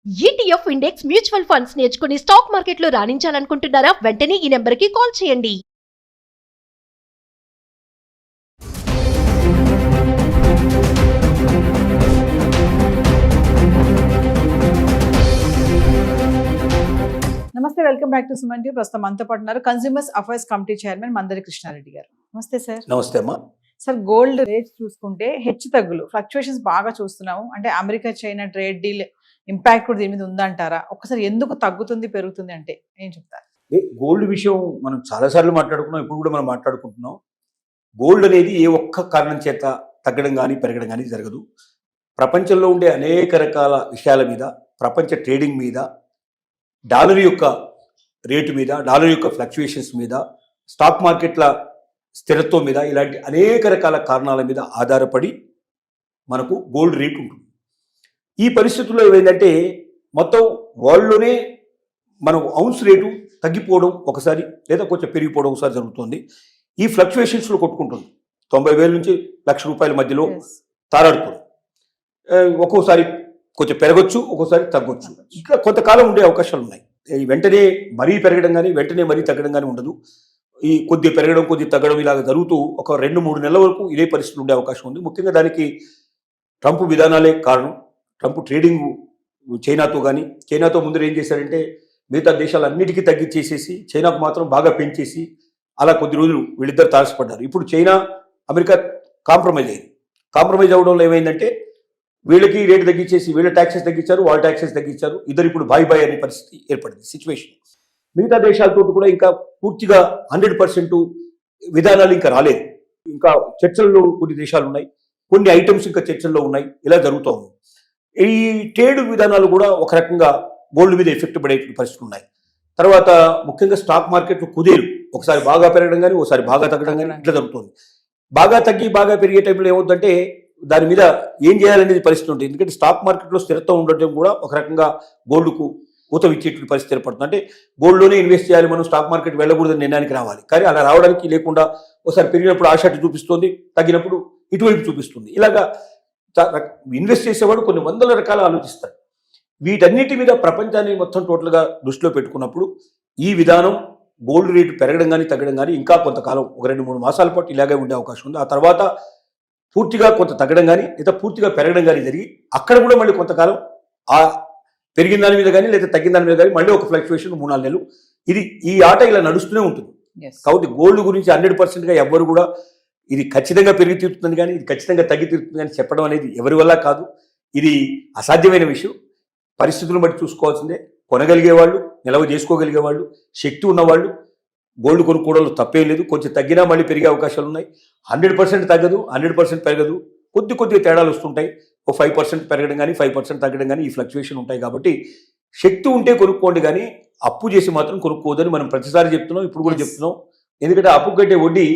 ETF index mutual funds నేర్చుకుని stock మార్కెట్లో రాణించాలనుకుంటున్నారా? వెంటనే ఈ నెంబర్కి కాల్ చేయండి. నమస్తే, welcome back to Suman TV. ప్రస్తుతం మనతో పాటు ఉన్నారు consumers affairs committee chairman Mandari Krishna Reddy గారు. నమస్తే సార్. నమస్తే అమ్మా. సార్, గోల్డ్ రేట్ చూసుకుంటే హెచ్చు తగ్గులు ఫ్లక్చుయేషన్స్ బాగా చూస్తున్నాము. అంటే America China trade deal impact కూడా దీని మీద ఉందంటారా? ఒక్కసారి ఎందుకు తగ్గుతుంది పెరుగుతుంది అంటే ఏం చెప్తారు? గోల్డ్ విషయం మనం చాలాసార్లు మాట్లాడుకున్నాం, ఇప్పుడు కూడా మనం మాట్లాడుకుంటున్నాం. గోల్డ్ అనేది ఏ ఒక్క కారణం చేత తగ్గడం కానీ పెరగడం కానీ జరగదు. ప్రపంచంలో ఉండే అనేక రకాల విషయాల మీద, ప్రపంచ ట్రేడింగ్ మీద, డాలర్ యొక్క రేటు మీద, డాలర్ యొక్క ఫ్లక్చుయేషన్స్ మీద, స్టాక్ మార్కెట్ల స్థిరత్వం మీద, ఇలాంటి అనేక రకాల కారణాల మీద ఆధారపడి మనకు గోల్డ్ రేట్ ఉంటుంది. ఈ పరిస్థితుల్లో ఏమైందంటే మొత్తం వరల్డ్లోనే మనకు ఔన్స్ రేటు తగ్గిపోవడం ఒకసారి, లేదా కొంచెం పెరిగిపోవడం ఒకసారి జరుగుతుంది. ఈ ఫ్లక్చుయేషన్స్లో కొట్టుకుంటుంది. 90,000 నుంచి ₹1,00,000 మధ్యలో తారాడుతుంది. ఒక్కోసారి కొంచెం పెరగచ్చు, ఒక్కోసారి తగ్గొచ్చు. ఇంకా కొంతకాలం ఉండే అవకాశాలు ఉన్నాయి. వెంటనే మరీ పెరగడం కానీ వెంటనే మరీ తగ్గడం కానీ ఉండదు. ఈ కొద్ది పెరగడం కొద్ది తగ్గడం ఇలాగ జరుగుతూ ఒక 2-3 నెలల వరకు ఇదే పరిస్థితులు ఉండే అవకాశం ఉంది. ముఖ్యంగా దానికి ట్రంప్ విధానాలే కారణం. ట్రంప్ ట్రేడింగ్ చైనాతో కానీ, చైనాతో ముందర ఏం చేశారంటే మిగతా దేశాలన్నిటికీ తగ్గించేసేసి చైనాకు మాత్రం బాగా పెంచేసి అలా కొద్ది రోజులు వీళ్ళిద్దరు తారసపడ్డారు. ఇప్పుడు చైనా అమెరికా కాంప్రమైజ్ అయింది. కాంప్రమైజ్ అవ్వడంలో ఏమైందంటే వీళ్ళకి రేటు తగ్గించేసి వీళ్ళ ట్యాక్సెస్ తగ్గించారు, వాళ్ళ ట్యాక్సెస్ తగ్గించారు. ఇద్దరు ఇప్పుడు బాయ్ అనే పరిస్థితి ఏర్పడింది, సిచ్యువేషన్. మిగతా దేశాలతో కూడా ఇంకా పూర్తిగా 100% విధానాలు ఇంకా రాలేదు. ఇంకా చర్చల్లో కొన్ని దేశాలు ఉన్నాయి, కొన్ని ఐటమ్స్ ఇంకా చర్చల్లో ఉన్నాయి. ఇలా జరుగుతూ ఉంది. ఈ ట్రేడ్ విధానాలు కూడా ఒక రకంగా గోల్డ్ మీద ఎఫెక్ట్ పడే పరిస్థితులు ఉన్నాయి. తర్వాత ముఖ్యంగా స్టాక్ మార్కెట్లో కుదేలు ఒకసారి బాగా పెరగడం కానీ, ఒకసారి బాగా తగ్గడం కానీ ఇట్లా జరుగుతుంది. బాగా తగ్గి బాగా పెరిగే టైంలో ఏమవుతుందంటే దాని మీద ఏం చేయాలనేది పరిస్థితి ఉంటుంది. ఎందుకంటే స్టాక్ మార్కెట్లో స్థిరత్వం ఉండటం కూడా ఒక రకంగా గోల్డ్కు ఊతం ఇచ్చేటువంటి పరిస్థితి ఏర్పడుతుంది. అంటే గోల్డ్లోనే ఇన్వెస్ట్ చేయాలి, మనం స్టాక్ మార్కెట్ వెళ్ళకూడదని నిర్ణయానికి రావాలి. కానీ అలా రావడానికి లేకుండా ఒకసారి పెరిగినప్పుడు ఆశ అటు చూపిస్తుంది, తగ్గినప్పుడు ఇటువైపు చూపిస్తుంది. ఇలాగా ఇన్వెస్ట్ చేసేవాడు కొన్ని వందల రకాలు ఆలోచిస్తాడు. వీటన్నిటి మీద ప్రపంచాన్ని మొత్తం టోటల్గా దృష్టిలో పెట్టుకున్నప్పుడు ఈ విధానం గోల్డ్ రేటు పెరగడం కానీ తగ్గడం కానీ ఇంకా కొంతకాలం ఒక 2-3 మాసాల పాటు ఇలాగే ఉండే అవకాశం ఉంది. ఆ తర్వాత పూర్తిగా కొంత తగ్గడం కానీ లేదా పూర్తిగా పెరగడం కానీ జరిగి అక్కడ కూడా మళ్ళీ కొంతకాలం ఆ పెరిగిన దాని మీద కానీ లేదా తగ్గిన దాని మీద కానీ మళ్ళీ ఒక ఫ్లక్చుయేషన్ 3-4 నెలలు ఇది ఈ ఆట ఇలా నడుస్తూనే ఉంటుంది. కాబట్టి గోల్డ్ గురించి 100%గా ఎవ్వరు కూడా ఇది ఖచ్చితంగా పెరిగి తీరుతుంది కానీ ఇది ఖచ్చితంగా తగ్గి తీరుతుంది కానీ చెప్పడం అనేది ఎవరి వల్ల కాదు. ఇది అసాధ్యమైన విషయం. పరిస్థితులను బట్టి చూసుకోవాల్సిందే. కొనగలిగే వాళ్ళు, నిల్వ చేసుకోగలిగే వాళ్ళు, శక్తి ఉన్నవాళ్ళు గోల్డ్ కొనుక్కోవడంలో తప్పేం లేదు. కొంచెం తగ్గినా మళ్ళీ పెరిగే అవకాశాలు ఉన్నాయి. 100% తగ్గదు, 100% పెరగదు. కొద్దిగా తేడాలు వస్తుంటాయి. ఒక 5% పెరగడం కానీ 5% తగ్గడం కానీ ఈ ఫ్లక్చుయేషన్ ఉంటాయి. కాబట్టి శక్తి ఉంటే కొనుక్కోండి కానీ అప్పు చేసి మాత్రం కొనుక్కోవద్దని మనం ప్రతిసారి చెప్తున్నాం, ఇప్పుడు కూడా చెప్తున్నాం. ఎందుకంటే అప్పు కట్టే వడ్డీ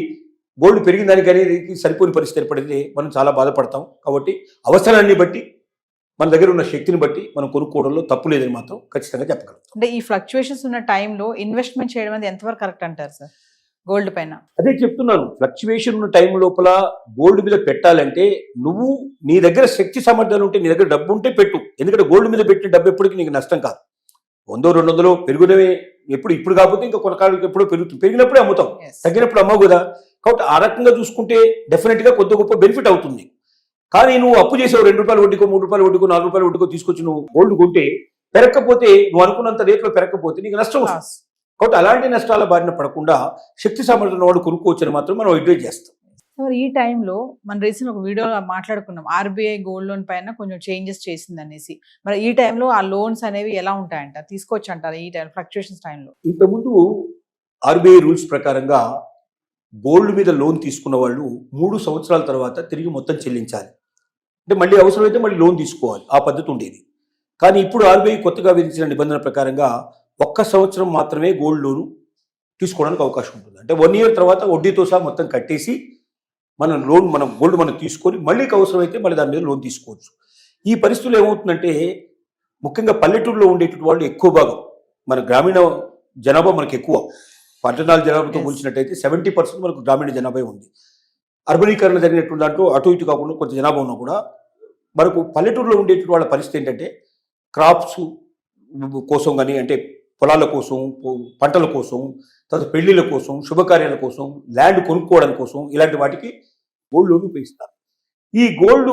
గోల్డ్ పెరిగిన దానికి అనేది సరిపోని పరిస్థితి ఏర్పడితే మనం చాలా బాధపడతాం. కాబట్టి అవసరాన్ని బట్టి మన దగ్గర ఉన్న శక్తిని బట్టి మనం కొనుక్కోవడంలో తప్పు లేదని మాత్రం ఖచ్చితంగా చెప్పగలం. అంటే ఈ ఫ్లక్చుయేషన్స్ ఉన్న టైంలో ఇన్వెస్ట్మెంట్ చేయడం అనేది ఎంతవరకు కరెక్ట్ అంటారు సార్ గోల్డ్ పైన? అదే చెప్తున్నాను, ఫ్లక్చుయేషన్ ఉన్న టైం లోపల గోల్డ్ మీద పెట్టాలంటే నువ్వు నీ దగ్గర శక్తి సామర్థ్యాలు ఉంటే, నీ దగ్గర డబ్బు ఉంటే పెట్టు. ఎందుకంటే గోల్డ్ మీద పెట్టిన డబ్బు ఎప్పటికీ నీకు నష్టం కాదు. 100-200 పెరుగునవే ఇప్పుడు కాకపోతే ఇంకా కొనకాలకి ఎప్పుడో పెరుగుతుంది. పెరిగినప్పుడే అమ్ముతాం, తగ్గినప్పుడు అమ్మవు కదా. కాబట్టి ఆ రకంగా చూసుకుంటే డెఫినెట్గా కొద్ది గొప్ప బెనిఫిట్ అవుతుంది. కానీ నువ్వు అప్పు చేసావు, ₹2 వడ్డీకో, ₹3 వడ్డీకో, ₹4 వడ్డీకో తీసుకొచ్చి నువ్వు గోల్డ్ కొంటే పెరగకపోతే, నువ్వు అనుకున్నంత రేట్లో పెరగకపోతే నీకు నష్టం వస్తుంది. కాబట్టి అలాంటి నష్టాల బారిన పడకుండా శక్తి సామర్థ్యం వాడు కొనుక్కోవచ్చని మాత్రం మనం అడ్వైజ్ చేస్తాం. మరి ఈ టైంలో మనం రీసెంట్ ఒక వీడియో మాట్లాడుకున్నాం, ఆర్బీఐ గోల్డ్ లోన్ పైన కొంచెం చేంజెస్ చేసింది అనేసి. మరి ఈ టైంలో ఆ లోన్స్ అనేవి ఎలా ఉంటాయంట, తీసుకోవచ్చు అంటారు ఈ టైం ఫ్లక్చుయేషన్స్ టైంలో? ఇంతకుముందు ఆర్బీఐ రూల్స్ ప్రకారంగా గోల్డ్ మీద లోన్ తీసుకున్న వాళ్ళు 3 సంవత్సరాల తర్వాత తిరిగి మొత్తం చెల్లించాలి. అంటే మళ్ళీ అవసరమైతే మళ్ళీ లోన్ తీసుకోవాలి, ఆ పద్ధతి ఉండేది. కానీ ఇప్పుడు ఆర్బీఐ కొత్తగా విధించిన నిబంధన ప్రకారంగా 1 సంవత్సరం మాత్రమే గోల్డ్ లోను తీసుకోవడానికి అవకాశం ఉంటుంది. అంటే 1 ఇయర్ తర్వాత వడ్డీతో సహా మొత్తం కట్టేసి మనం గోల్డ్ మనం తీసుకొని మళ్ళీ అవసరమైతే మళ్ళీ దాని మీద లోన్ తీసుకోవచ్చు. ఈ పరిస్థితుల్లో ఏమవుతుందంటే ముఖ్యంగా పల్లెటూరులో ఉండేటువంటి వాళ్ళు ఎక్కువ భాగం, మన గ్రామీణ జనాభా మనకు ఎక్కువ. పట్టణాల జనాభాతో పోల్చినట్టయితే 70% మనకు గ్రామీణ జనాభా ఉంది. అర్బనీకరణ జరిగినటువంటి దాంట్లో అటు ఇటు కాకుండా కొంత జనాభా ఉన్నా కూడా మనకు పల్లెటూరులో ఉండేటువంటి వాళ్ళ పరిస్థితి ఏంటంటే క్రాప్స్ కోసం కానీ, అంటే పొలాల కోసం, పంటల కోసం, తర్వాత పెళ్లిళ్ళ కోసం, శుభకార్యాల కోసం, ల్యాండ్ కొనుక్కోవడం కోసం, ఇలాంటి వాటికి గోల్డ్ లోన్ ఉపయోగిస్తారు. ఈ గోల్డ్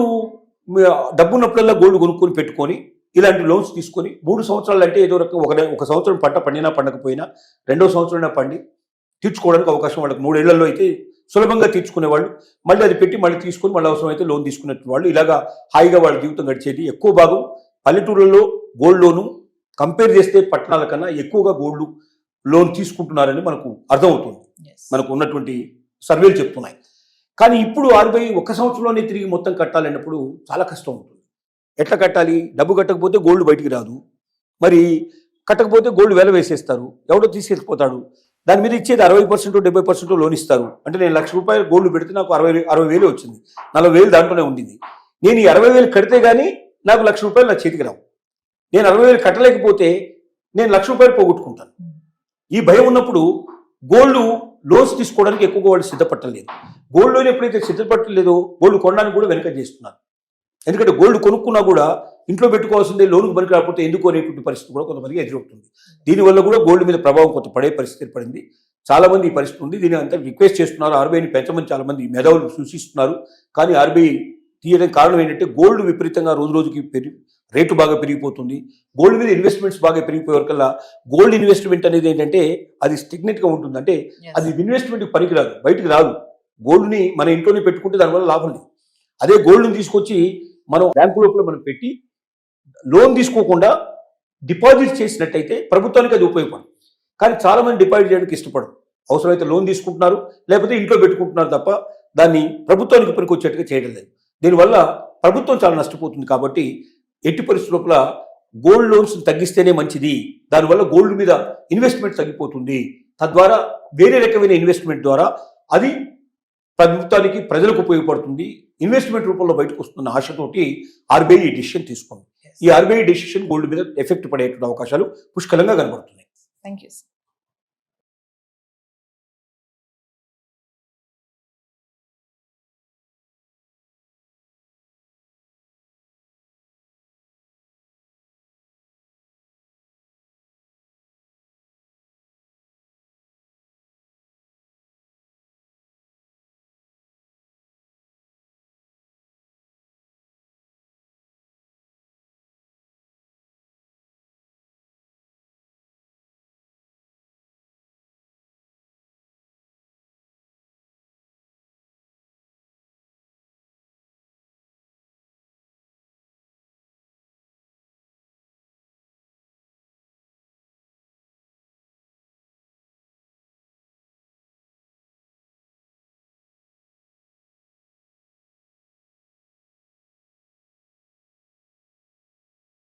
డబ్బున్నప్పుడల్లా గోల్డ్ కొనుక్కొని పెట్టుకొని ఇలాంటి లోన్స్ తీసుకొని 3 సంవత్సరాలు అంటే ఏదో రకం ఒక సంవత్సరం పంట పండినా పండకపోయినా 2వ సంవత్సరం పండి తీర్చుకోవడానికి అవకాశం వాళ్ళకి 3 ఏళ్లలో అయితే సులభంగా తీర్చుకునేవాళ్ళు. మళ్ళీ అది పెట్టి మళ్ళీ తీసుకొని మళ్ళీ అవసరమైతే లోన్ తీసుకునే వాళ్ళు ఇలాగా హాయిగా వాళ్ళ జీవితం గడిచేది. ఎక్కువ భాగం పల్లెటూరులలో గోల్డ్ లోను కంపేర్ చేస్తే పట్టణాల కన్నా ఎక్కువగా గోల్డ్ లోన్ తీసుకుంటున్నారని మనకు అర్థమవుతుంది. మనకు ఉన్నటువంటి సర్వేలు చెప్తున్నాయి. కానీ ఇప్పుడు RBI 1 సంవత్సరంలోనే తిరిగి మొత్తం కట్టాలన్నప్పుడు చాలా కష్టం ఉంటుంది. ఎట్లా కట్టాలి? డబ్బు కట్టకపోతే గోల్డ్ బయటికి రాదు, మరి కట్టకపోతే గోల్డ్ వెల వేసేస్తారు, ఎవడో తీసుకెళ్ళిపోతాడు. దాని మీద ఇచ్చేది 60% 70% లోన్ ఇస్తారు. అంటే నేను ₹1,00,000 గోల్డ్ పెడితే నాకు 60,000 వచ్చింది, 40,000 దాంట్లోనే ఉండింది. నేను ఈ 60,000 కడితే కానీ నాకు ₹1,00,000 నా చేతికి రావు. నేను 60,000 కట్టలేకపోతే నేను ₹1,00,000 పోగొట్టుకుంటాను. ఈ భయం ఉన్నప్పుడు గోల్డ్ లోన్స్ తీసుకోవడానికి ఎక్కువగా వాళ్ళు సిద్ధపట్టలేదు. గోల్డ్ లోన్ ఎప్పుడైతే సిద్ధపట్టలేదో గోల్డ్ కొనడానికి కూడా వెనక చేస్తున్నారు. ఎందుకంటే గోల్డ్ కొనుక్కున్నా కూడా ఇంట్లో పెట్టుకోవాల్సిందే, లోన్కి పనికి రాకపోతే ఎందుకు అనేటువంటి పరిస్థితి కూడా కొంతమందికి ఎదురవుతుంది. దీనివల్ల కూడా గోల్డ్ మీద ప్రభావం కొంత పడే పరిస్థితి ఏర్పడింది. చాలా మంది ఈ పరిస్థితి ఉంది. దీని అంతా రిక్వెస్ట్ చేస్తున్నారు, RBIని పెంచమని చాలా మంది మేధావులు సూచిస్తున్నారు. కానీ RBI తీయడానికి కారణం ఏంటంటే గోల్డ్ విపరీతంగా రోజు రోజుకి రేటు బాగా పెరిగిపోతుంది. గోల్డ్ మీద ఇన్వెస్ట్మెంట్స్ బాగా పెరిగిపోయే వరకల్లా గోల్డ్ ఇన్వెస్ట్మెంట్ అనేది ఏంటంటే అది స్టిగ్నెట్గా ఉంటుంది. అంటే అది ఇన్వెస్ట్మెంట్కి పనికిరాదు, బయటికి రాదు. గోల్డ్ని మన ఇంట్లోనే పెట్టుకుంటే దానివల్ల లాభం లేదు. అదే గోల్డ్ని తీసుకొచ్చి మనం బ్యాంకు లోపల మనం పెట్టి లోన్ తీసుకోకుండా డిపాజిట్ చేసినట్టయితే ప్రభుత్వానికి అది ఉపయోగపడదు. కానీ చాలా మంది డిపాజిట్ చేయడానికి ఇష్టపడరు. అవసరమైతే లోన్ తీసుకుంటున్నారు, లేకపోతే ఇంట్లో పెట్టుకుంటున్నారు తప్ప దాన్ని ప్రభుత్వానికి పనికొచ్చేట్టుగా చేయడం లేదు. దీనివల్ల ప్రభుత్వం చాలా నష్టపోతుంది. కాబట్టి ఎట్టి పరిస్థితుల లోపల గోల్డ్ లోన్స్ తగ్గిస్తేనే మంచిది. దానివల్ల గోల్డ్ మీద ఇన్వెస్ట్మెంట్ తగ్గిపోతుంది. తద్వారా వేరే రకమైన ఇన్వెస్ట్మెంట్ ద్వారా అది ప్రభుత్వానికి, ప్రజలకు ఉపయోగపడుతుంది. ఇన్వెస్ట్మెంట్ రూపంలో బయటకు వస్తున్న ఆశతోటి RBI ఈ డిసిషన్ తీసుకుంది. ఈ RBI డిసిషన్ గోల్డ్ మీద ఎఫెక్ట్ పడేటువంటి అవకాశాలు పుష్కలంగా కనబడుతున్నాయి. Thank you.